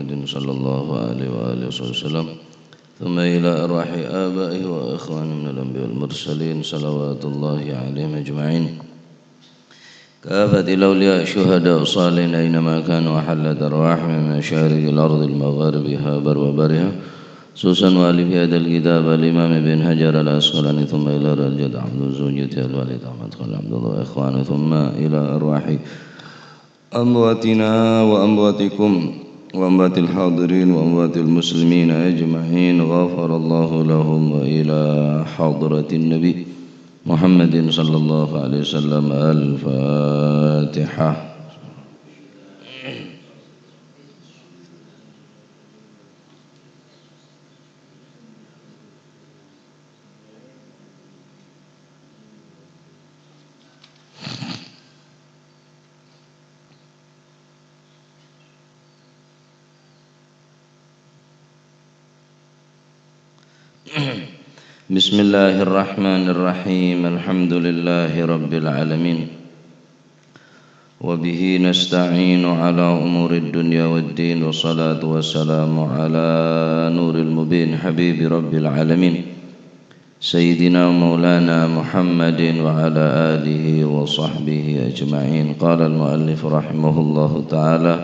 محمد صلى الله عليه وآله وسلم ثم إلى أرواح آبائه وإخوانه من الأنبياء والمرسلين صلوات الله عليهم أجمعين كافة الأولياء الشهداء الصالحين أينما كانوا وحلت أرواح من مشارق الأرض المغاربها وبرها خصوصا وألف هذا الكتاب الإمام ابن حجر العسقلاني ثم إلى رجل عبد الزوجة الوالد أحمد خليل عبد الله وإخوانه ثم إلى أرواح أمواتنا وأمواتكم وأموات الحاضرين وأموات المسلمين أجمعين غفر الله لهم وإلى حضرة النبي محمد صلى الله عليه وسلم الفاتحة. بسم الله الرحمن الرحيم الحمد لله رب العالمين وبه نستعين على أمور الدنيا والدين والصلاة والسلام على نور المبين حبيب رب العالمين سيدنا مولانا محمد وعلى آله وصحبه أجمعين. قال المؤلف رحمه الله تعالى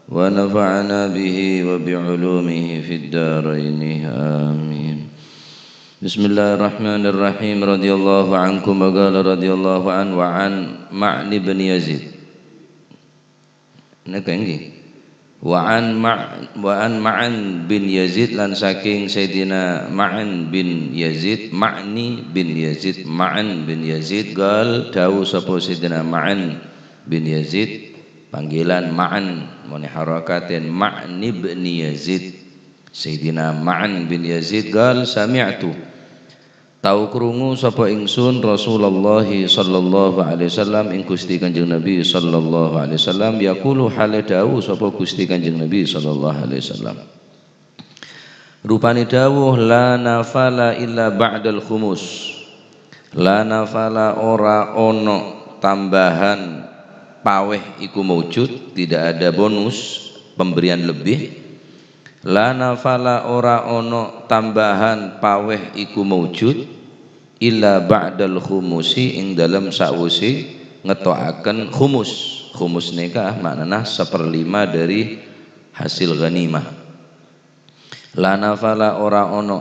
ونفعنا به وبعلومه في الدارين آمين. Bismillahirrahmanirrahim. Radhiyallahu ankum wa qala radhiyallahu an wa an Ma'ni bin Yazid. Nek nggih. Wa an Ma'an bin Yazid lan saking Sayyidina Ma'an bin Yazid, Ma'ni bin Yazid, Ma'an bin Yazid gal dawuh sapa Sayyidina Ma'an bin Yazid, panggilan Ma'an muni harakatin Ma'ni bin Yazid. Sayyidina Ma'an bin Yazid gal sami'tu tau krungu sapa ingsun Rasulullah sallallahu alaihi wasallam ing Gusti Kanjeng Nabi sallallahu alaihi wasallam yaqulu hale dawuh sapa Gusti Kanjeng Nabi sallallahu alaihi wasallam rupane dawuh la nafala illa ba'dal khumus. La nafala ora ono tambahan paweh iku maujud, tidak ada bonus pemberian lebih. La nafala ora ono tambahan paweh iku maujud illa ba'dal khumusi ing dalam sawusi ngetokaken khumus. Khumus nikah maknanya 1/5 dari hasil ghanimah. La nafala ora ono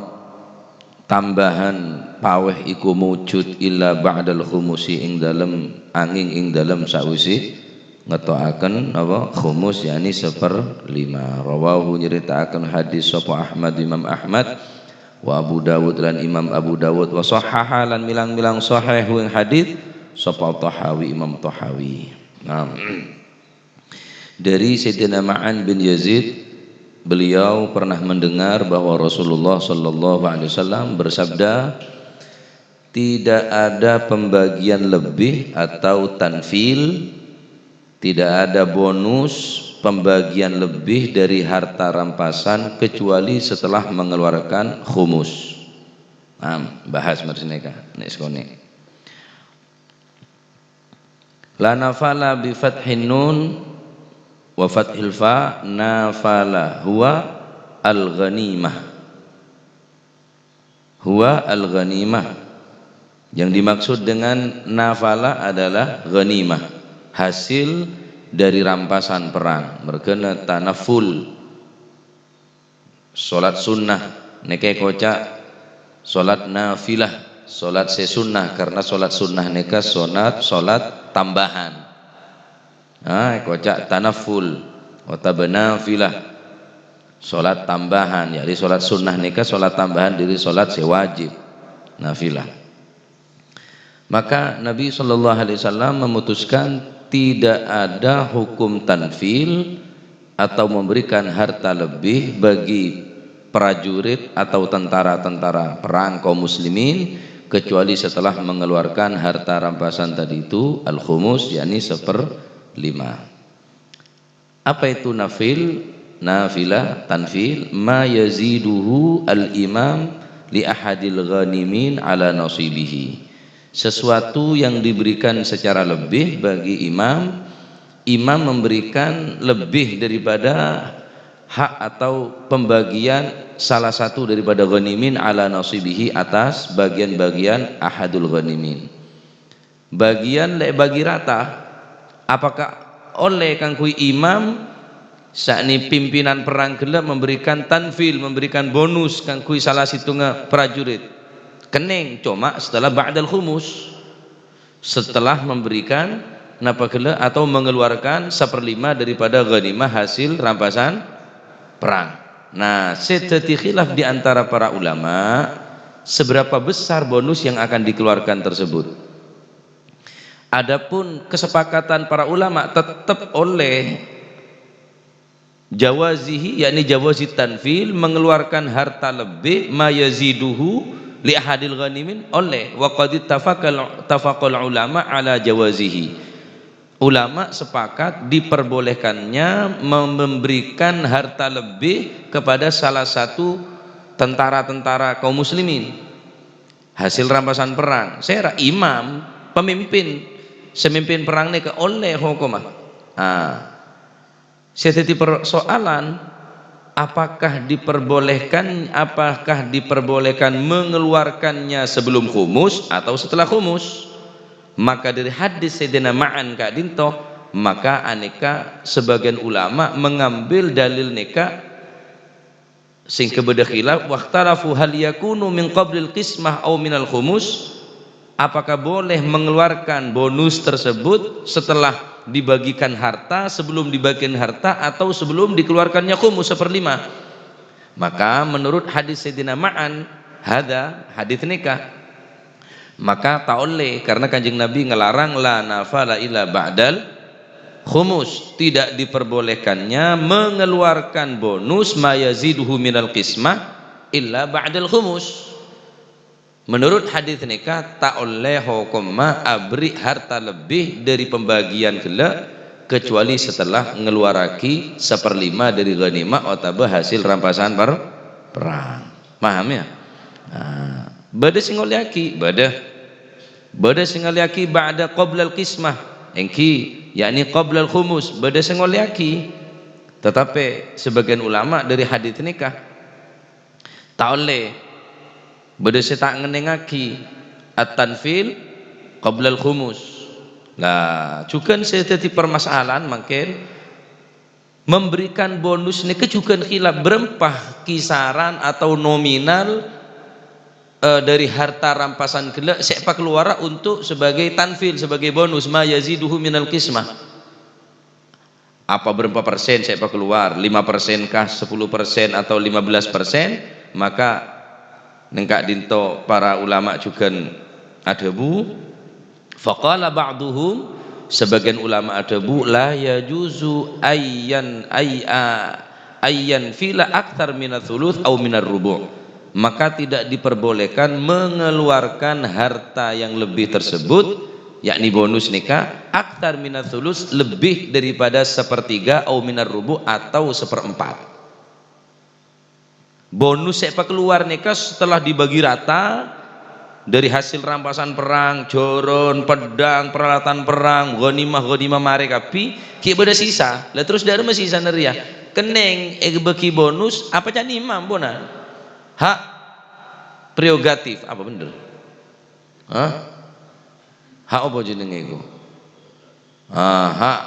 tambahan paweh iku maujud illa ba'dal khumusi ing dalam angin ing dalam sawusi ngetokaken apa khumus yakni 1/5. Rawahu nyritakaken hadis sapa Ahmad Imam Ahmad wa Abu Dawud lan Imam Abu Dawud wa sahaha lan milang-milang sahih ing hadis sapa Tahawi Imam Tahawi. Nah, dari Sayyidina Ma'an bin Yazid, beliau pernah mendengar bahwa Rasulullah sallallahu alaihi wasallam bersabda, tidak ada pembagian lebih atau tanfil, tidak ada bonus pembagian lebih dari harta rampasan kecuali setelah mengeluarkan khumus. Bahas mersineka nek sekone. La nafala bi fathin nun wa fathil fa nafala huwa al-ghanimah. Huwa al-ghanimah. Yang dimaksud dengan nafala adalah ghanimah, hasil dari rampasan perang. Mergena tanaful salat sunnah neke kocak salat nafilah, salat sesunnah, karena salat sunnah neka salat tambahan. Kocak tanaful watabenafilah salat tambahan, jadi salat sunnah neka salat tambahan dari salat sewajib nafilah. Maka Nabi sallallahu alaihi wasallam memutuskan tidak ada hukum tanfil atau memberikan harta lebih bagi prajurit atau tentara-tentara perang kaum muslimin kecuali setelah mengeluarkan harta rampasan tadi itu al-khumus yakni 1/5. Apa itu nafil? Nafilah, tanfil ma yaziduhu al-imam li ahadil ghanimin ala nasibihi. Sesuatu yang diberikan secara lebih bagi imam, imam memberikan lebih daripada hak atau pembagian salah satu daripada ghanimin ala nasibihi atas bagian-bagian ahadul ghanimin. Bagian lek bagi rata, apakah oleh kang kui imam sakni pimpinan perang gelap memberikan tanfil, memberikan bonus kang kui salah situnga prajurit kening cuma setelah ba'dal khumus, setelah memberikan napa gelap atau mengeluarkan 1/5 daripada ghanimah hasil rampasan perang. Nah, seteti khilaf di antara para ulama seberapa besar bonus yang akan dikeluarkan tersebut. Adapun kesepakatan para ulama tetap oleh jawazihi, yakni jawazi tanfil, mengeluarkan harta lebih mayaziduhu li ahadil ghanimin, oleh wa qad tafaqal ulama ala jawazihi. Ulama sepakat diperbolehkannya memberikan harta lebih kepada salah satu tentara-tentara kaum muslimin hasil rampasan perang. Saya imam, pemimpin semimpin perang ini ke oleh hukumah. Seteti persoalan apakah diperbolehkan mengeluarkannya sebelum khumus atau setelah khumus. Maka dari hadis Sayyidina Ma'an Kak Dinto, maka aneka sebagian ulama mengambil dalil neka sing kebeda khilaf waqtarafu hal yakunu min qablil qismah au minal khumus, apakah boleh mengeluarkan bonus tersebut setelah dibagikan harta, sebelum dibagikan harta, atau sebelum dikeluarkannya khumus 1/5. Maka menurut hadis Sayyidina Ma'an hadis nikah, maka tak oleh, karena Kanjeng Nabi ngelarang la nafala illa ba'dal khumus, tidak diperbolehkannya mengeluarkan bonus mayaziduhu minal qismah illa ba'dal khumus. Menurut hadis nikah tak oleh hukumma abri harta lebih dari pembagian gelak kecuali setelah ngeluaraki 1/5 dari ghanimah atau hasil rampasan perang. Paham ya? Bada singolyaki bada singolyaki ba'da qoblal qismah engki yakni qoblal khumus bada singolyaki. Tetapi sebagian ulama dari hadis nikah tak oleh beda tak ngenengaki at-tanfil qoblal khumus. Lah juga seteti permasalahan makin memberikan bonus ini juga khilaf berempah kisaran atau nominal dari harta rampasan gelak sepak keluar untuk sebagai tanfil, sebagai bonus ma yaziduhu minal qismah. Apa berapa persen sepak keluar, 5% kah, 10% atau 15%? Maka nengkak dinto para ulama juga ada bu faqala ba'duhum, sebagian ulama ada bu la yajuzu ayyan fila aktar minat thuluth au minar rubu', maka tidak diperbolehkan mengeluarkan harta yang lebih tersebut, yakni bonus nikah aktar minat thuluth, lebih daripada 1/3 au minar rubu' atau 1/4. Bonus sepak keluar nikah setelah dibagi rata dari hasil rampasan perang, joron, pedang, peralatan perang, ghanimah mereka pi ki beda sisa. Lah terus dari masih sisa neria. Keneng bagi bonus apa can imam bona? Hak prerogatif apa bener? Hak apa jenenge iku? Hak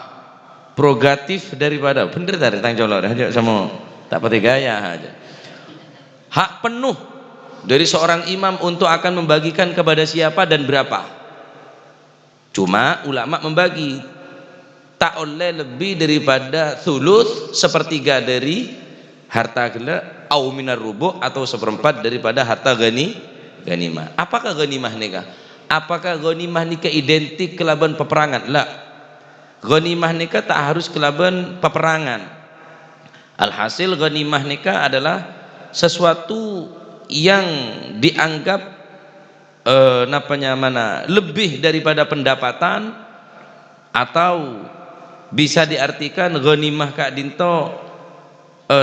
prerogatif daripada bener dari tang color aja sama tak pati gaya aja. Hak penuh dari seorang imam untuk akan membagikan kepada siapa dan berapa. Cuma ulama membagi tak oleh lebih daripada thuluth, 1/3 dari harta gelak au minar rubu' atau 1/4 daripada harta ghanimah. Apakah ghanimah nikah? Apakah ghanimah nikah identik kelaban peperangan? La. Ghanimah nikah tak harus kelaban peperangan. Alhasil ghanimah nikah adalah sesuatu yang dianggap lebih daripada pendapatan, atau bisa diartikan ghanimah Kak Dinto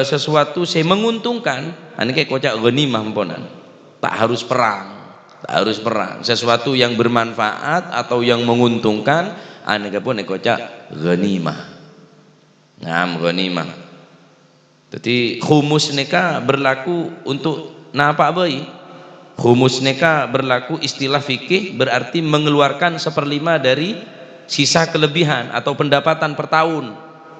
sesuatu saya menguntungkan. Ini kayak kocak ghanimah memponan, tak harus perang, sesuatu yang bermanfaat atau yang menguntungkan, aneka pun kocak ghanimah. Ghanimah Jadi khumus neka berlaku untuk napa bayi? Khumus neka berlaku istilah fikih berarti mengeluarkan seperlima dari sisa kelebihan atau pendapatan per tahun,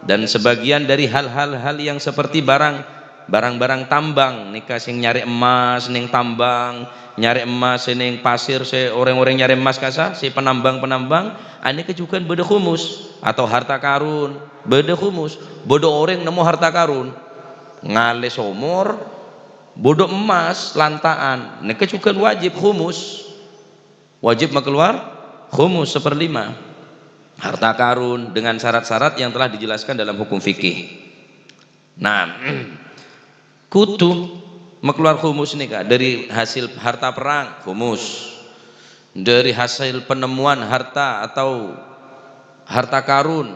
dan sebagian dari hal-hal yang seperti barang-barang tambang neka sing nyari emas neng tambang, nyari emas neng pasir, se orang-orang nyari emas kasa si penambang-penambang ane kejukan beda khumus, atau harta karun beda khumus. Bodoh orang nemu harta karun ngale somor bodoh emas lantaan neka juga wajib khumus, wajib mengeluar khumus seperlima harta karun dengan syarat-syarat yang telah dijelaskan dalam hukum fikih. Nah, kutu mengeluar khumus nih kak, dari hasil harta perang khumus, dari hasil penemuan harta atau harta karun,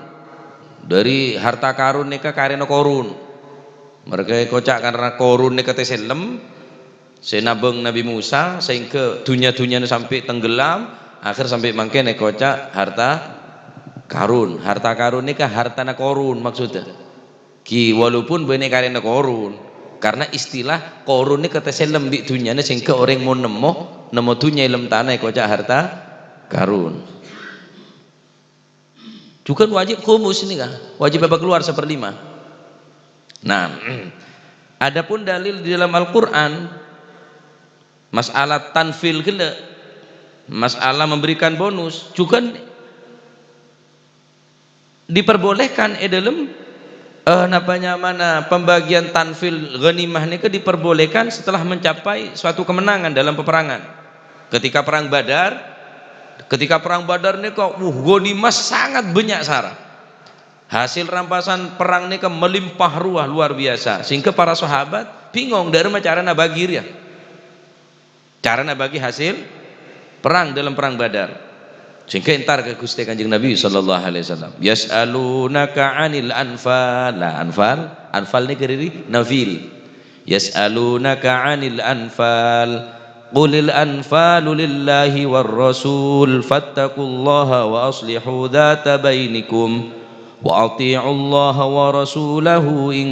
dari harta karun nih kak karena korun mereka kocak karena korun nih kata selem senabeng Nabi Musa sehingga dunia-dunia sampai tenggelam akhir sampai mangke nih kocak harta karun. Harta karun ini kah hartana korun maksudnya ki, walaupun bener karena korun, karena istilah korun ini kata selem di dunia ini sehingga orang mau nemo dunia ilm tanah kocak harta karun juga wajib khumus ini kah, wajib apa keluar seperlima. Nah, adapun dalil di dalam Al-Quran masalah tanfil gila, masalah memberikan bonus juga diperbolehkan dalam napanya mana pembagian tanfil ghanimah ini diperbolehkan setelah mencapai suatu kemenangan dalam peperangan. Ketika perang Badar ini kok ghanimah sangat banyak sarah. Hasil rampasan perang ini melimpah ruah luar biasa sehingga para sahabat bingung dari cara bagi ya, cara bagi hasil perang dalam perang Badar. Sehingga entar ke Gusti Kanjeng Nabi sallallahu alaihi wasallam, yas'alunaka 'anil anfal. Lah anfal ini kiri nafil. Yas'alunaka 'anil anfal qulil anfalu lillahi war rasul fattaqullaha wa aslihu dzata bainikum wa ati'ullaha wa rasulahu in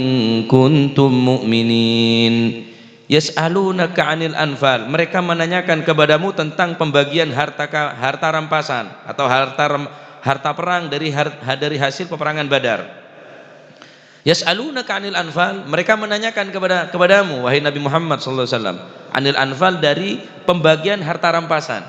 kuntum mu'minin. Yas'alunaka 'anil anfal, mereka menanyakan kepadamu tentang pembagian harta rampasan atau harta perang dari hasil peperangan Badar. Yas'alunaka 'anil anfal, mereka menanyakan kepadamu wahai Nabi Muhammad sallallahu alaihi wasallam, 'anil anfal, dari pembagian harta rampasan.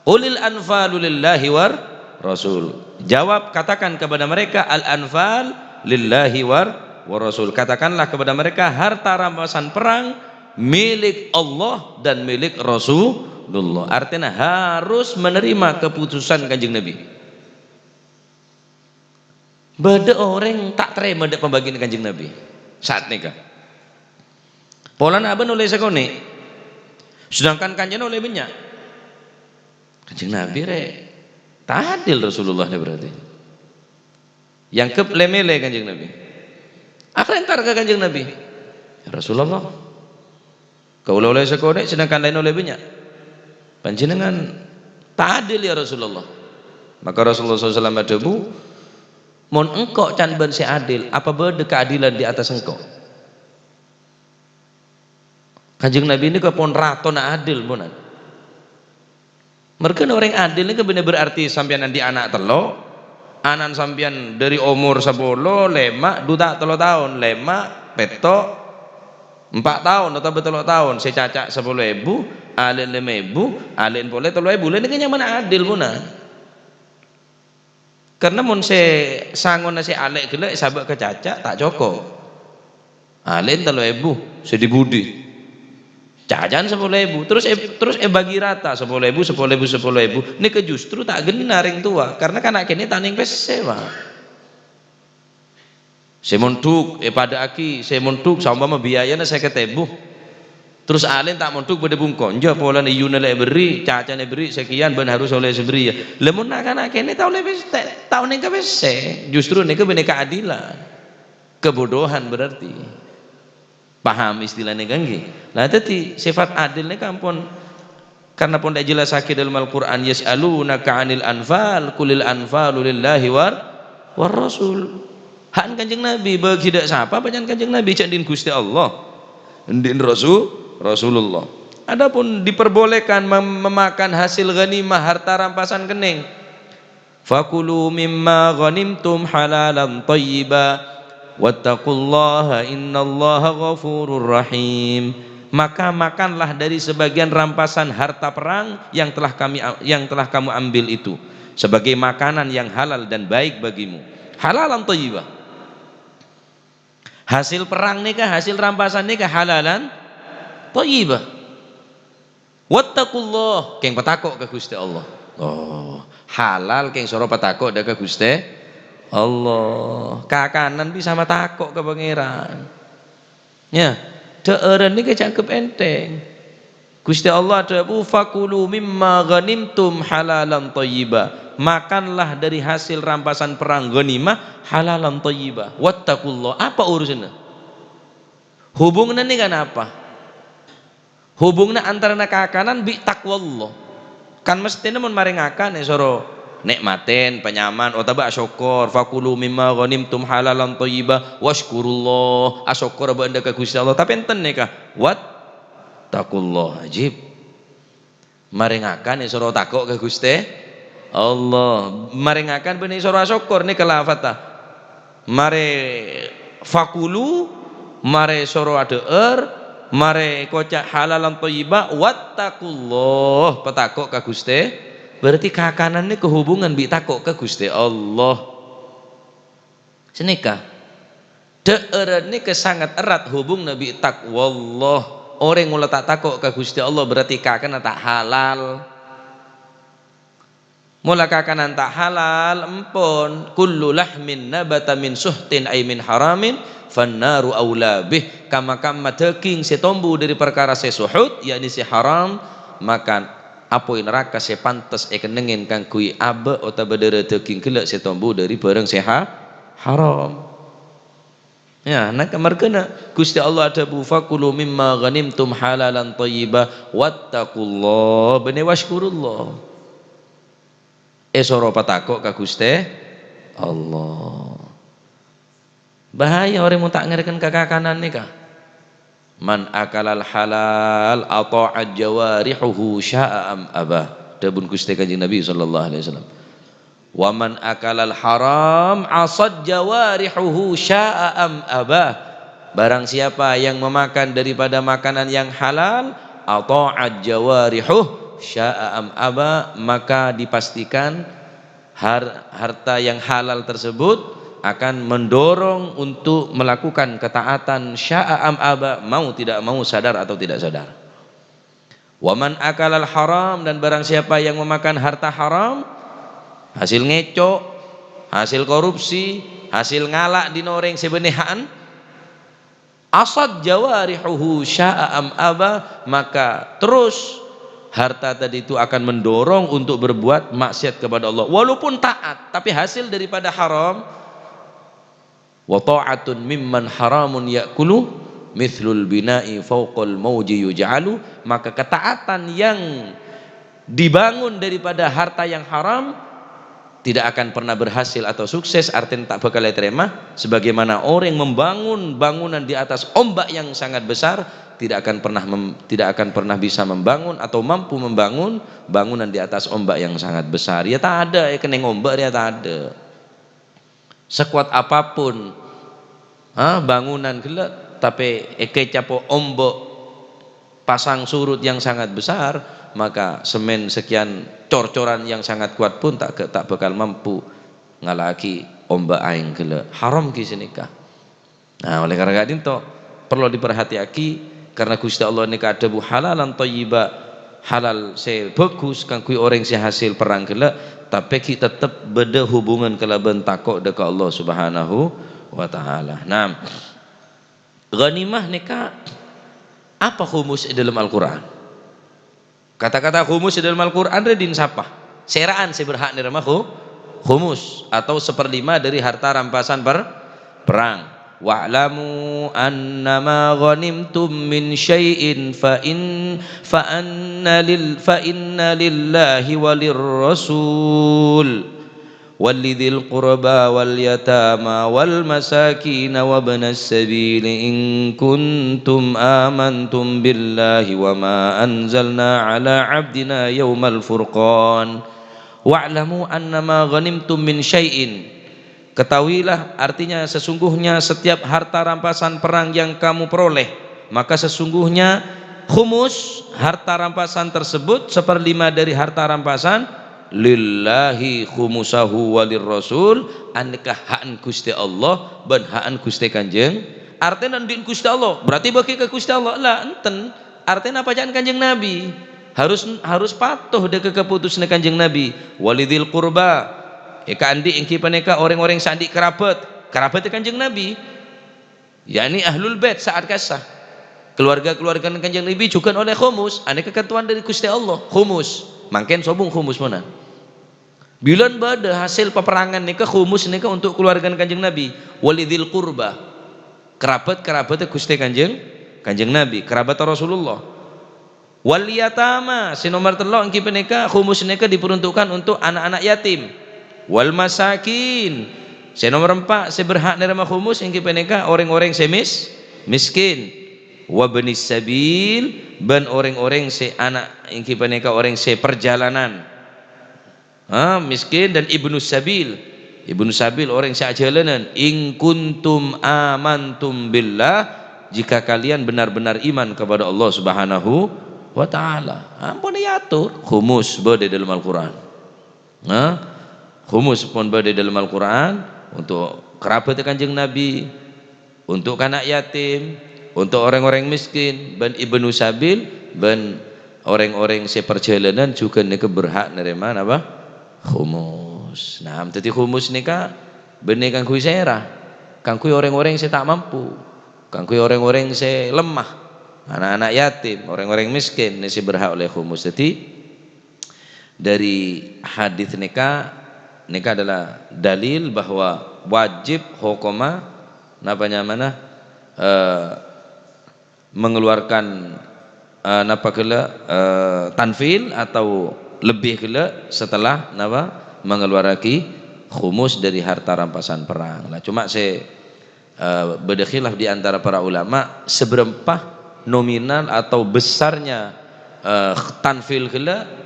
Ulil anfalu lillahi war rasul, jawab katakan kepada mereka al anfal lillahi war rasul, katakanlah kepada mereka harta rampasan perang milik Allah dan milik Rasulullah. Artinya harus menerima keputusan Kanjeng Nabi. Beda orang tak terima pembagian Kanjeng Nabi saat nikah pola aben oleh sekone, sedangkan kanjeng oleh banyak. Kanjeng Nabi tak adil Rasulullah berarti yang ke lemele Kanjeng Nabi. Apa entar ke Kanjeng Nabi, ya Rasulullah kau oleh sekone sedangkan lain oleh banyak, panjenengan tak adil ya Rasulullah. Maka Rasulullah SAW adabu, mon engkau can ben si adil, apa beda keadilan di atas engkau? Kanjeng Nabi ini kepon raton adil bonan. Mereka orang adil ini benar berarti sampean nanti anak telo, anan sampean dari umur 10, lemak, 2 tahun, lemak, petok 4 tahun atau betul tahun, saya cacak 10.000, alin 5.000, alin boleh 3.000, ini kan yang mana adil bonan. Karena mun se sangon nasi alek gelek sabak kecacak tak cocok. Alin 3.000 sedibudi. Jajan 10.000 terus bagi rata 10.000 ini ke justru tak genar yang tua karena kan akhirnya taning pese Pak. Saya montuk pada aki saya montuk sama biayanya saya ketebuh. Terus alin tak montuk pada bungkon ja pola ni yuna le beri cacane beri sekian ben harus oleh seberi ya. Lemun nak akhirnya tahu le pese tahu ning ke pese justru ning ke bene keadilan. Kebodohan berarti. Paham istilahnya ganggi. Nah tadi sifat adil ini kampun karena pun tidak jelas sakit dalam Al-Quran, yas'alunaka 'anil anfal qulil anfalu lillahi war rasul. Han Kanjeng Nabi bagi dak siapa panjang Kanjeng Nabi cak din Gusti Allah din Rasulullah. Adapun diperbolehkan memakan hasil ghanimah harta rampasan kening, fakulu mimma ghanimtum halalan thayyiba wattaqullaha innallaha ghafurur rahim. Maka makanlah dari sebagian rampasan harta perang yang telah kamu ambil itu sebagai makanan yang halal dan baik bagimu. Halalan thayyibah. Hasil perang nikah, hasil rampasan nikah halalan thayyibah. Wattaqullah, keng patakok ke Gusti Allah. Oh, halal keng soro patakok ke Gusti Allah. Kakanan bisa matakok ke pangeran. Ya, deureun niki cakep enteng. Gusti Allah dawuh fakulu mimma ghanimtum halalan thayyiba. Makanlah dari hasil rampasan perang ghanimah halalan thayyiba. Wattaqullah. Apa urusannya? Hubungannya ini kan apa? Hubungna antara kakanan bi taqwallah. Kan mestine mun maringakan soro nikmatin penyaman otaba syukur fakulu mimma ghanimtum halalan thayyiba washkurullah asyukur benda ka Gusti Allah tapi enten nikah wat taqullah ajib maringakan soro takok ka Gusti Allah maringakan ben soro syukur nih kelafata mare fakulu mare soro adeur mare kocak halalan thayyiba wattaqullah petakok ka Gusti berarti kakanan ini kehubungan bi takok ke Gusti Allah senika deureun ini sangat erat hubung nabi takwallah orang mulai tak takok ke Gusti Allah berarti kakanan tak halal mula kakanan tak halal empun kullu lahmin nabata min suhtin ay min haramin fannaru aula bih kama daging setombu dari perkara sesuhut yakni si haram maka apoi neraka sepantas kenengin kang kui abe ota bedere daging gelek setombu dari barang seha haram ya nak markena Gusti Allah ada fakulu mimma ghanimtum halalan thayyiba wattaqullah bene washkurullah soro patakok ka Gusti Allah. Bahaya orang mau tak ngerikan kakanan nih kah? Man akalal halal ata'at jawarihuhu sya'a am abah. Dabun Gusti Kanjeng Nabi sallallahu alaihi wasallam. Wa man akalal haram asad jawarihuhu sya'a am abah. Barang siapa yang memakan daripada makanan yang halal ata'at jawarihuhu sya'a am abah maka dipastikan harta yang halal tersebut akan mendorong untuk melakukan ketaatan sya'am aba mau tidak mau sadar atau tidak sadar. Waman akalal haram dan barang siapa yang memakan harta haram hasil ngecok, hasil korupsi, hasil ngalak dinoreng sebenehan asad jawarihuhu sya'am aba maka terus harta tadi itu akan mendorong untuk berbuat maksiat kepada Allah walaupun taat tapi hasil daripada haram wa ta'atun mimman haramun ya'kulu mithlul bina'i fawqal mawji yuj'alu maka ketaatan yang dibangun daripada harta yang haram tidak akan pernah berhasil atau sukses artinya tak bakal diterima sebagaimana orang yang membangun bangunan di atas ombak yang sangat besar tidak akan pernah bisa membangun atau mampu membangun bangunan di atas ombak yang sangat besar ya tak ada ya keneng ombak ya tak ada sekuat apapun bangunan gelap tapi capo ombok pasang surut yang sangat besar maka semen sekian cor-coran yang sangat kuat pun tak bakal mampu ngalaki ombak aing gelap haram kisinikah. Nah oleh karena itu perlu diperhatikan karena Gusti Allah nikah ada halalan thayyiba halal se bagus kang kui orang se hasil perang gelap tapi kita tetap beda hubungan kelaban takok dekat Allah Subhanahu wa taala. Nah, ghanimah nikah apa khumus di dalam Al-Qur'an? Kata-kata khumus di dalam Al-Qur'an redin sapa? Seraan seberhak nerima khumus atau seperlima dari harta rampasan perang. Wa'lamu annama ghanimtum min syai'in fa inna lillahi walir rasul walidil qurba wal yatama wal masakin wa ibnas sabil in kuntum amantum billahi wa ma anzalna ala abdina yaumal furqan wa'lamu annama ghanimtum min syai'in. Ketahuilah, artinya sesungguhnya setiap harta rampasan perang yang kamu peroleh, maka sesungguhnya khumus harta rampasan tersebut 1/5 dari harta rampasan lillahi khumusahu walir rasul, anikah hak Gusti Allah ban hak Gusti Kanjeng. Artinya ndin Gusti Allah berarti bagi ke Gusti Allah lah enten. Artinya apa jangan Kanjeng Nabi harus patuh dengan keputusan Kanjeng Nabi. Walidil qurba eka andi ingki paneka orang-orang sandi kerabat Kanjeng Nabi, yakni ahlul bait saat kasah keluarga Kanjeng Nabi juga oleh khumus, aneka ketentuan dari Gusti Allah khumus, mangken sobung khumus mana bilan bada hasil peperangan nika khumus nika untuk keluarga Kanjeng Nabi. Walidil qurba kerabat Gusti Kanjeng Nabi, kerabat Rasulullah. Wal yatama si nomor 3 ingki paneka khumus nika diperuntukkan untuk anak-anak yatim. Wal masakin saya nomor 4 saya berhak nerima khumus yang kipeneka orang-orang miskin. Wa benis sabil ban orang-orang se anak yang kipeneka orang se perjalanan miskin dan ibnu sabil orang se perjalanan. In kuntum amantum billah jika kalian benar-benar iman kepada Allah Subhanahu wa taala. Ampun diatur khumus bade dalam Al-Qur'an. Khumus pun berada dalam Al-Quran untuk kerabat Kanjeng Nabi, untuk anak yatim, untuk orang-orang miskin, dan ibnu sabil, dan orang-orang seperjalanan juga nika berhak nerima apa? Khumus. Nah, jadi khumus nika benih kangkui serah, kangkui orang-orang yang tak mampu, kangkui orang-orang yang lemah, anak-anak yatim, orang-orang miskin nisi berhak oleh khumus. Jadi dari hadis nika adalah dalil bahwa wajib hukuma mengeluarkan tanfil atau lebih gila setelah mengeluarkan khumus dari harta rampasan perang. Nah, cuma saya beda khilaf di antara para ulama seberapa nominal atau besarnya tanfil gila,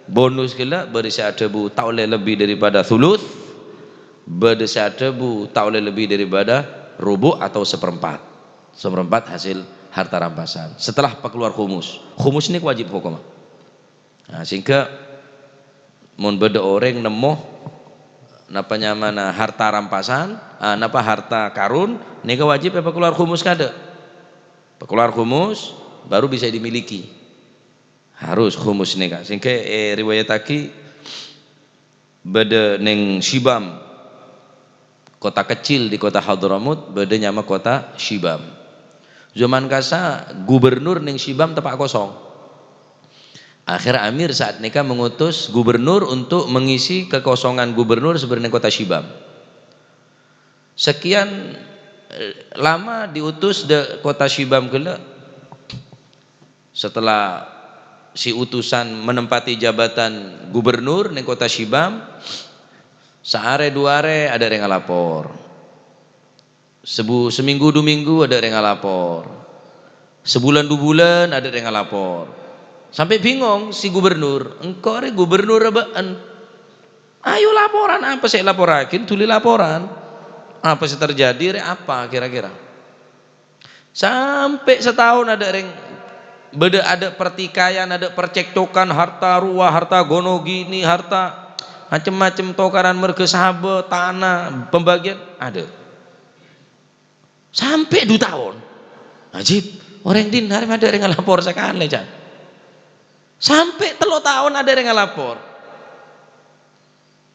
bonus gila berisi adabu tak oleh lebih daripada thuluth, berisi adabu tak oleh lebih daripada rubu atau seperempat hasil harta rampasan setelah keluar khumus ini wajib hukum. Nah, sehingga mun beda orang nemoh harta rampasan harta karun nika wajib apa keluar khumus kada, keluar khumus baru bisa dimiliki, harus khumus nika. Sehingga riwayat aki beda neng Shibam, kota kecil di kota Hadramut, beda nyama kota Shibam. Zaman kasa gubernur neng Shibam tepak kosong. Akhir amir saat nika mengutus gubernur untuk mengisi kekosongan gubernur sebenarnya kota Shibam. Sekian lama diutus de kota Shibam kela, setelah si utusan menempati jabatan gubernur di kota Shibam, sehari dua hari ada yang ngalapor, seminggu dua minggu ada yang ngalapor, sebulan dua bulan ada yang ngalapor, sampai bingung si gubernur, engkau re gubernur abaan, ayo laporan apa saya laporakin, tulis laporan apa sih terjadi re apa kira-kira, sampai setahun ada yang beda, ada pertikaian, ada percekcokan harta ruah, harta gono gini, harta macam-macam tokaran merge sahabat, tanah, pembagian ada. Sampai 2 tahun. Ajib, orang din hari ada yang ngelapor sekali can. Sampai 3 tahun ada yang ngelapor.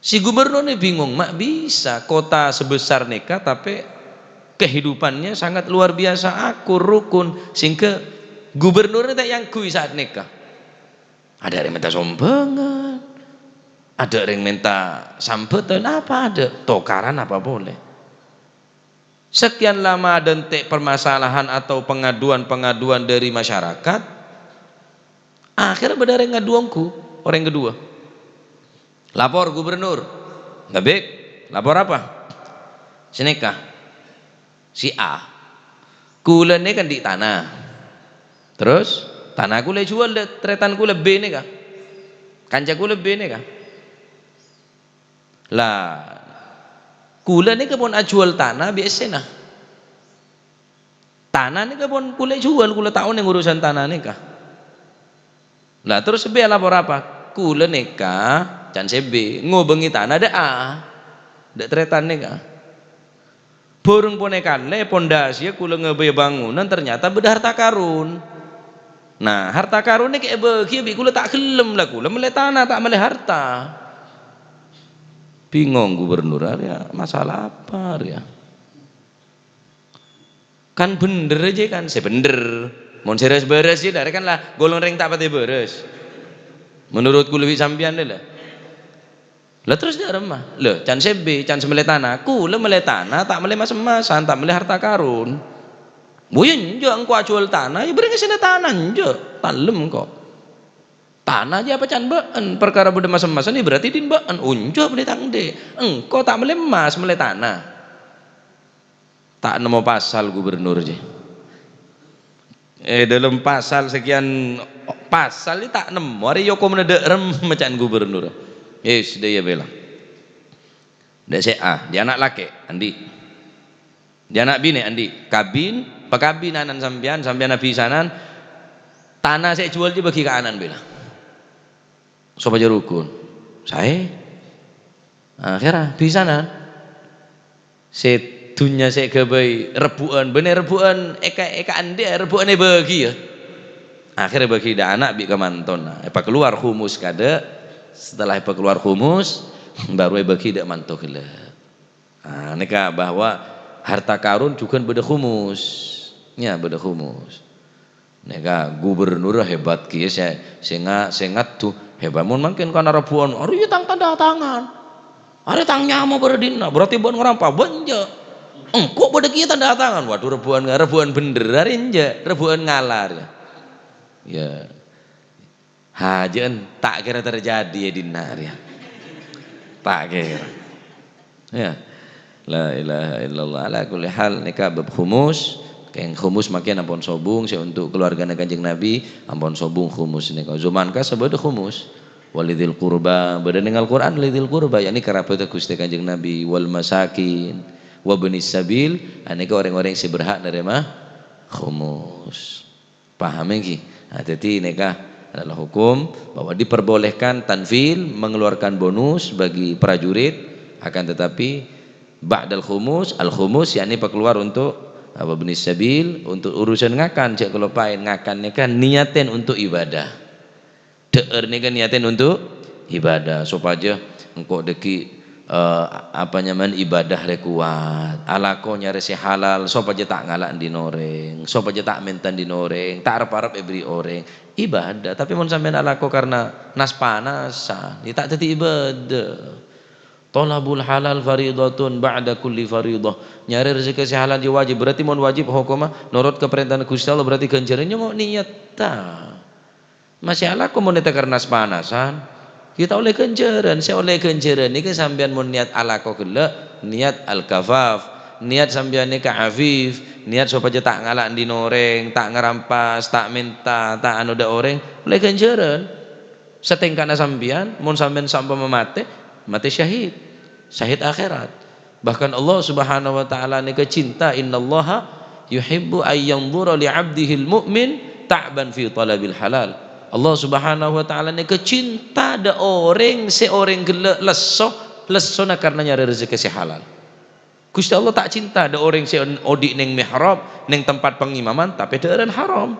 Si gubernur ini bingung, mak bisa kota sebesar neka tapi kehidupannya sangat luar biasa akur rukun, sehingga gubernur itu yang kui saat nikah. Ada yang minta sumbangan, ada yang minta sambutan, apa ada tokaran apa boleh. Sekian lama dan permasalahan atau pengaduan dari masyarakat, akhirnya benar yang ngaduanku orang kedua lapor gubernur, Habib, lapor apa? Seneka. Si A. Kula ini kan di tanah. Terus tanah kula jual tretan kula B ini kah? Kanca kula B ini kah? Lah kula ini kebun jual tanah biasa nah. Tanah ini kebun kula jual, kula tahu nih urusan tanah ini kah? Lah terus B lapor apa? Kula nikah can CB ngobengi tanah ada A. Ada tretan nih kah? Burung ponekan le pondasi kula ngebe bangunan ternyata beda harta karun. Nah harta karun ini kayak bagi kula tak gelem lah, kula meleh tanah tak meleh harta. Bingung gubernur ya, masalah apa ya? Kan bener aja kan, saya bener. Mau beres ya, dari kan lah golong ring tak pati beres. Menurutku lebih sampian deh lah. Lah terus dia remah, loh, can sebe, can semele tanah, kula mele tanah, tak mele mas-masan, tak mele harta karun. Buyen jo engko jual tanah, ya beringe sene tanah jo, talem kok. Tanah aja apa can been, perkara beda mas-masan ini berarti din been, unjo mele tangde. Engko tak mele emas, mele tanah. Tak nemu pasal gubernur je. Dalam pasal sekian pasal ini tak nemu, hari yoko menedek rem macan gubernur. Yes, dia bilang. Dia saya dia anak laki, Andi. Dia anak bini, Andi. Kabin, pekabinan sampian nabisanan. Tanah saya jual dia bagi ke anan bilang. Sopo aja rukun. Saya. Akhirnya bisanan. Sedunya saya kebai rebuan, bener rebuan eka Andi rebuan bagi ya. Akhirnya bagi dah anak bi ke manton. Apa keluar humus kada. Setelah keluar humus baru bagi dak mantuk gila. Nah, nikah bahwa harta karun juga beda humus. Ya beda humus. Nikah gubernur hebat kieu saya sengat tuh hebat mun mungkin kana rebuan ari tang tanda tangan. Ari tang nyamo beredina berarti buat ngerampa benje. Engko beda kieu tanda tangan. Waduh rebuan bener ari enje, rebuan ngalar. Ya. Hajen tak kira terjadi ya dinar ya, tak kira ya. La ilaha illallah. Ala kulli hal nikah bab khumus, keng khumus makin ampun sobung saya untuk keluarga Kanjeng Nabi ampun sobung khumus nikah zaman ka sabada khumus walidil qurba beda dengan Al-Qur'an walidil qurba yakni kerabat Gusti Kanjeng Nabi wal masakin wa benis sabil anika orang-orang yang berhak nerima khumus. Paham iki? Nah, jadi nikah adalah hukum bahwa diperbolehkan tanfil mengeluarkan bonus bagi prajurit, akan tetapi ba'dal khumus al khumus yakni keluar untuk apa benis sabil untuk urusan ngakan cek kalau pain ngakan ni kan niatin untuk ibadah deer ni kan niatin untuk ibadah supaya engkau deki apa nyaman ibadah le kuat alako nyari si halal supaya tak ngalak di noreng supaya tak mentan di noreng tak harap-harap ebri orang ibadah tapi mun sampean alako karena nas panasan tak jadi ibadah. Talabul halal faridatun ba'da kulli faridah. Nyari rezeki si halal wajib berarti mun wajib hukumah nurut ke perintah Gusti Allah berarti ganjarannya mau niat ta. Masih alako mun eta karena panasan kita oleh ganjaran, saya oleh ganjaran niki sampean mun niat alako gelek, niat al-kafaf, niat sampean nika afif, niat supaya tak ngalak di noreng, tak ngerampas, tak minta, tak anu da orang, oleh ganjaran. Setengkana sampean mun sampean sampai mati syahid, syahid akhirat. Bahkan Allah Subhanahu wa taala nika cinta innallaha yuhibbu ayyanzura li 'abdihil mu'min ta'ban fi talabil halal. Allah Subhanahu wa taala nika cinta da orang seorang gelek leso na karena nyari rezeki si halal. Gusti Allah tak cinta da orang se odik ning mihrab ning tempat pengimaman tapi deureun haram.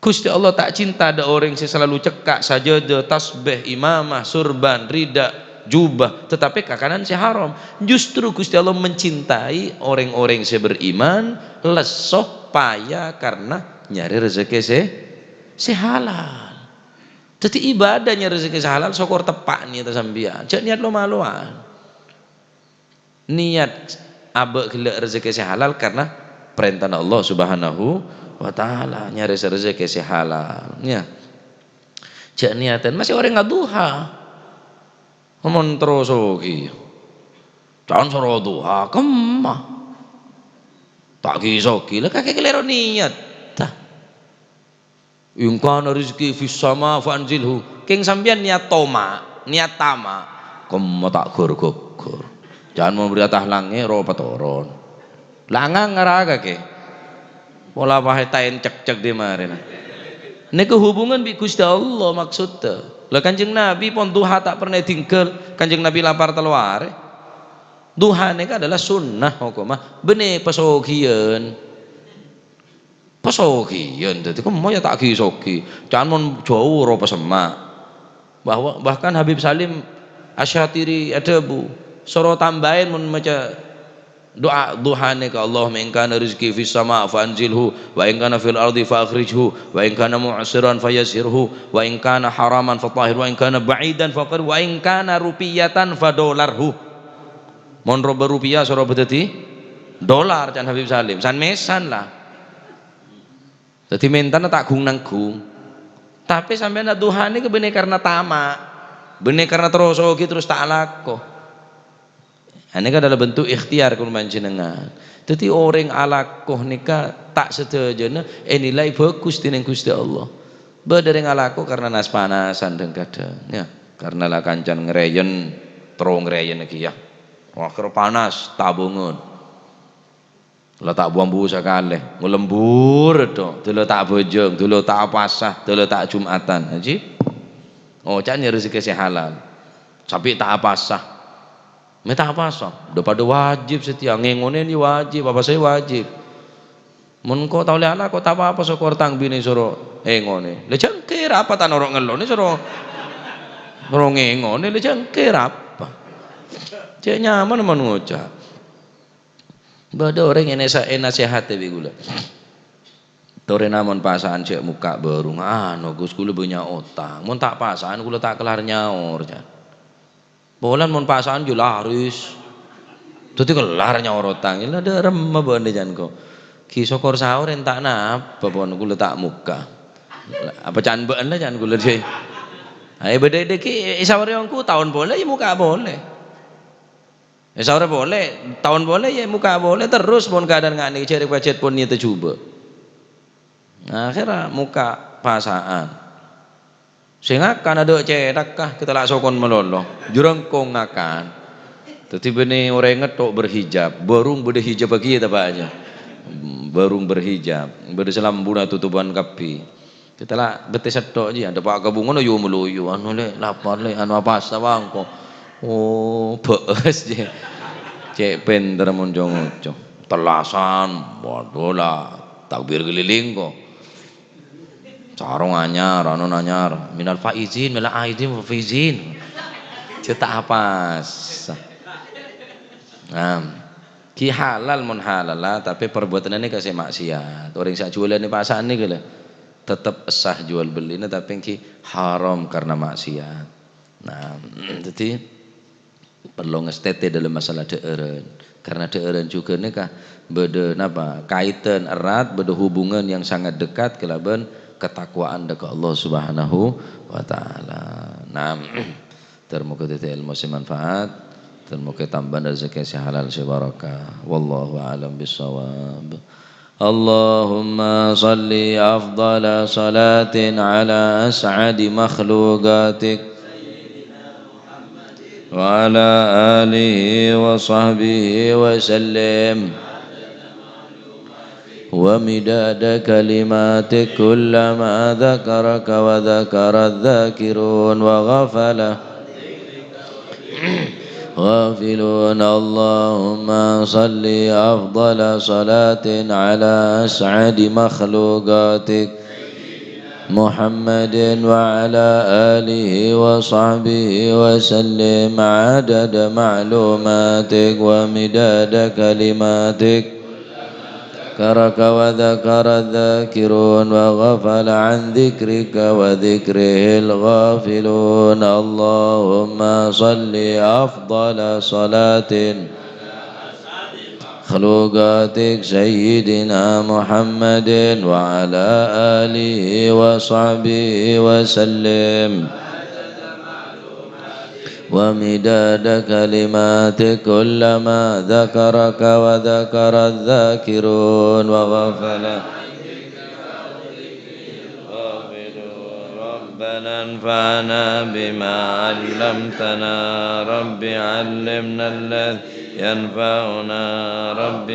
Gusti Allah tak cinta ada orang yang selalu cekak sajadah, tasbih, imamah, surban, rida, jubah, tetapi kakanan si haram. Justru Gusti Allah mencintai orang-orang yang beriman, lesoh payah karena nyari rezeki si halal. Jadi ibadahnya rezeki si halal sokor tepak nih atas sambian. Cak niat lo maluan. Niat abek gelek rezeki si halal karena perintah Allah Subhanahu wa ta'ala nyari rezeki si halal ya. Cak niatan masih orang ngaduha Mon terus iki. Jangan suruh duha kemah. Tak kisah gila kakek keliru niat. Tah. In kana rizki fis sama fanzilhu. King sampeyan niat tama. Kemah tak gur. Jangan memberi atah lange ro patoron. Langang ngaraga ke. Pola pahe tain cek di marina. Niku hubungan bi Gusti Allah maksudnya. Lah Kanjeng Nabi pon duha tak pernah tinggal. Kanjeng Nabi lapar telware. Duha niku adalah sunnah hukumah. Bene pesogian. Dadi kemo ya tak gisogi. Jangan mon jauh ro pesemak. Bahkan Habib Salim Asyatiri ada bu. Soro tambahin mun maca doa duhane ka Allahumma in kana rizqi fis sama fanzilhu wa in kana fil ardi fakhrijhu wa in kana mu'siran fayassirhu wa in kana haraman fatahhir wa in kana ba'idan faqir wa in kana rupiyatan fadolarhu. Mon roba rupiah soro bedeti dolar can Habib Salim san mesan lah. Dadi mentana tak gung nanggung. Tapi sampeyan duhane ke bene karena tamak. Bene karena terus terus tak alako. Ini adalah bentuk ikhtiar kun panjenengan. Jadi orang alakoh nika tak sedejana nilai bagus dening Gusti Allah. Badering alakoh karena nas panasan dan kadang ya. Karena lah kancan ngreyen terong ngreyen iki ya. Akhir panas tabungun. Lah tak buang-buang sekali, ngelembur to. Dulu tak bojong, dulu tak pasah, dulu tak Jumatan. Haji. Oh, can rezeki halal. Tapi tak pasah. Minta apa so? Udah pada wajib setia ngengone ini wajib, apa saya wajib. Mun kau tahu lah kau tak apa so kortang bini suruh ngengone. Le cengkir apa tan orang ngelone suruh ngengone le cengkir apa? Cek nyaman mengucap. Bada orang yang nasihat tapi gula. Tore namon pasaan cek muka baru Gus gula punya otak. Mun tak pasaan gula tak kelar nyaur jan. Bolan mon pasaan jo laris. Dadi kelar nyaur otang. Ini ada remah bande jan ko. Ki sokor sahur entak napa pon gula tak muka. Apa can beun lah jan gula je. Ai beda ki sahur yongku tahun boleh ya muka boleh. Sahur boleh, tahun boleh ya muka boleh terus pun keadaan ngani cari pacet pun nyata coba. Akhirnya muka pasaan. Sehingga kan ada cedak kah kita lah sokon melolo, jurengkong akan. Tetapi bini orang ngetok berhijab, barung berde hijab bagi apa aja, barung berhijab, berde selambuna tutupan kapi. Kita lah betes setok aja, ada pak gabungan ayo meluyu, anu le lapar le, anu apa sawang ko. Oh, bees je, cek penter monjong telasan, waduh lah, takbir keliling ko. Sarung anyar, anu anyar, minal faizin, minal aidin faizin. Cetak apa? Nah, ki halal mon halal lah, tapi perbuatan ini kasih maksiat. Orang yang jualan ini pasaan ini gila, tetap sah jual beli ini, tapi ki haram karena maksiat. Nah, jadi perlu ngestete dalam masalah deeren, karena deeren juga ini kah beda napa kaitan erat, beda hubungan yang sangat dekat kelaban ketakwaan dekat Allah Subhanahu wa taala. Nah, termoga ilmu manfaat, termoga tambahan rezeki halal barokah. Wallahu a'lam bissawab. Allahumma salli afdala salatin ala as'adi makhluqatik wa ala alihi wa sahbihi wa sallim. ومداد كلماتك كلما ذكرك وذكر الذاكرون غافلون اللهم صل أفضل صلاة على أسعد مخلوقاتك محمد وعلى آله وصحبه وسلم عدد معلوماتك ومداد كلماتك ذكرك وذكر الذاكرون وغفل عن ذكرك وذكره الغافلون اللهم صل أفضل صلاة خلوقاتك سيدنا محمد وعلى آله وصحبه وسلم ومداد كلماتك كلما ذكرك وذكر الذاكرون وغفل ربنا انفعنا بما علمتنا رب علمنا الذي ينفعنا رب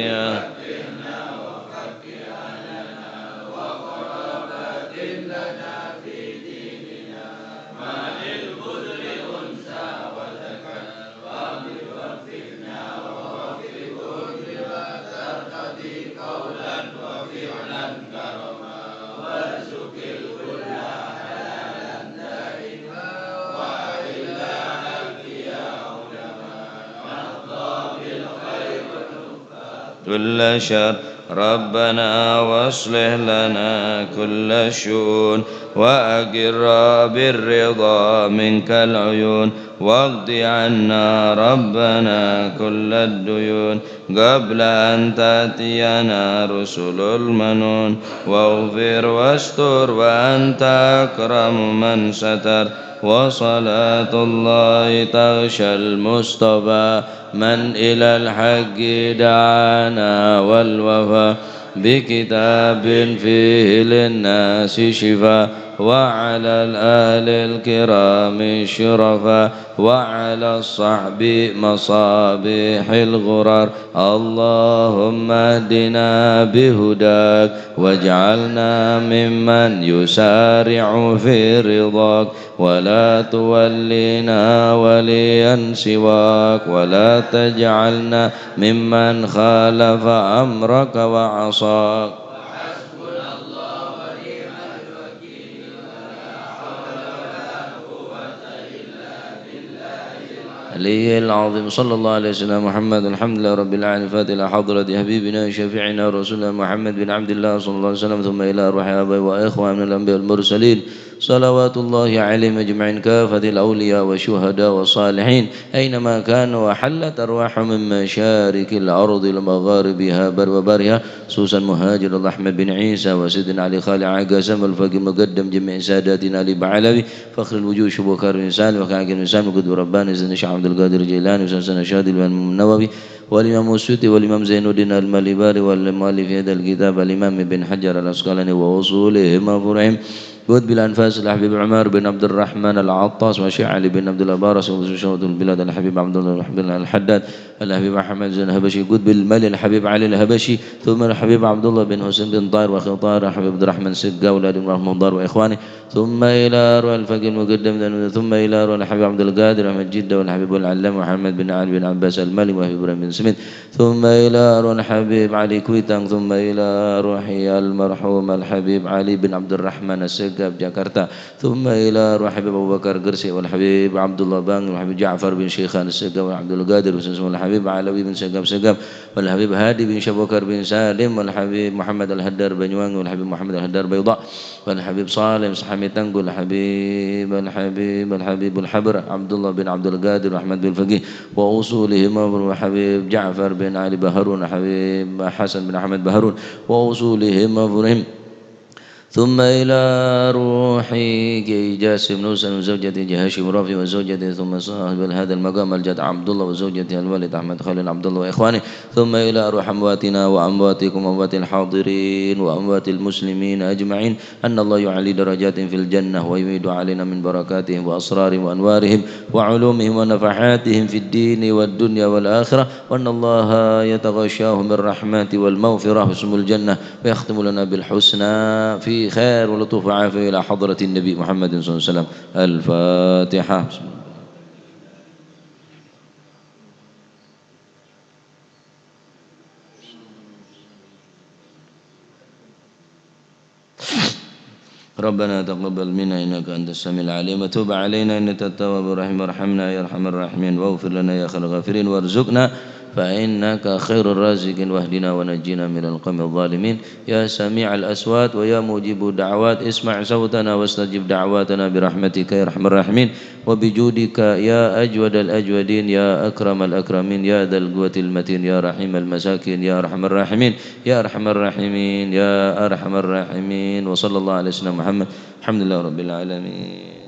كل شر ربنا واصلح لنا كل الشؤون وأقر بالرضا منك العيون واقض عنا ربنا كل الديون قبل أن تأتينا رسل المنون واغفر واستر وأنت أكرم من ستر وصلاة الله تغشى المصطفى من إلى الحق دعانا والوفا بكتاب فيه للناس شفاء وعلى الآل الكرام الشرفاء وعلى الصحب مصابيح الغرار اللهم اهدنا بهداك واجعلنا ممن يسارع في رضاك ولا تولينا وليا سواك ولا تجعلنا ممن خالف أمرك وعصاك عليه العظيم صلى الله عليه وسلم محمد الحمد لله رب العالمين فاتح إلى حضرة حبيبنا شفيعنا رسولنا محمد بن عبد الله صلى الله عليه وسلم ثم إلى أرواح آبائي وإخوان من الأنبياء والمرسلين صلوات الله عليهم أجمعين كافة الأولياء والشهداء والصالحين أينما كانوا وحلت أرواحهم من مشارق الأرض لمغاربها بر وبرها خصوصا مهاجر الله أحمد بن عيسى وسيدنا علي خالع عقاسم الفقيه مقدم جميع ساداتنا علي بعلوي فخر الوجوه شبوكار الإنسان وكعك الإنسان وقد رباني سيدنا الشيخ عبد القادر الجيلاني وسيدنا شادي النووي والإمام السيوطي والإمام زين الدين المالباري والمؤلف هذا الكتاب الإمام ابن حجر العسقلاني ووصولهم وفرعهم بود بالأنفاس الحبيب عمر بن عبد الرحمن العطاس وشيخ علي بن عبد الله بارس وشهود البلاد الحبيب عبد الله الحداد الحبيب أحمد بن الهبشي بود بالملي الحبيب علي الهبشي ثم الحبيب عبد الله بن حسين بن طاهر وأخي طاهر الحبيب عبد الرحمن سقا أولاد رحمه الله وإخوانه ثم إلى أروى الفقيه المقدم ثم إلى أروى الحبيب عبد القادر أحمد جدة والحبيب العلام محمد بن علي بن عباس المالي وأبي إبراهيم بن سميد ثم إلى أروى الحبيب علي كويتان ثم إلى روحي المرحوم الحبيب علي بن عبد الرحمن السقا بجاكرتا ثم إلى روح حبيب أبو بكر قرسي والحبيب عبد الله بان والحبيب جعفر بن شيخان السقا والعبد القادر والحبيب علوي بن سقا والحبيب هادي بن شبوكر بن سالم والحبيب محمد الهدار بن يوان والحبيب محمد الهدار بيضاء والحبيب صالح صحمي تنقل الحبيب الحبر عبد الله بن عبد القادر وأحمد بن الفقيه وأصولهم وحبيب جعفر بن علي بهرون وحبيب حسن بن أحمد بهرون وأصولهم وفرهم ثم إلى روحي جاسم نوسن وزوجته جهاشم رافي وزوجته ثم صاحب هذا المقام الجد عبد الله وزوجته الوالد أحمد خالد عبد الله وإخوانه ثم إلى أروح أمواتنا وأمواتكم وأموات الحاضرين وأموات المسلمين أجمعين أن الله يعلي درجات في الجنة ويميد علينا من بركاتهم وأسرارهم وأنوارهم وعلومهم ونفحاتهم في الدين والدنيا والآخرة وأن الله يتغشاهم بالرحمة والمغفرة واسم الجنة ويختم لنا بالحسنى في خير ولطف وعافية إلى حضرة النبي محمد صلى الله عليه وسلم. الفاتحة. ربنا تقبل منا إنك أنت السميع العليم وتب علينا إنك التواب الرحيم وارحمنا يا أرحم الراحمين واغفر لنا يا خير الغافرين وارزقنا فإنك خير الرازقين واهدنا ونجينا من القوم الظالمين يا سميع الأصوات ويا مجيب الدعوات اسمع صوتنا واستجب دعواتنا برحمتك يا أرحم الراحمين وبجودك يا أجود الأجودين يا أكرم الأكرمين يا ذا القوة المتين يا رحيم المساكين يا أرحم الراحمين يا أرحم الراحمين يا أرحم الراحمين وصلى الله على سيدنا محمد الحمد لله رب العالمين.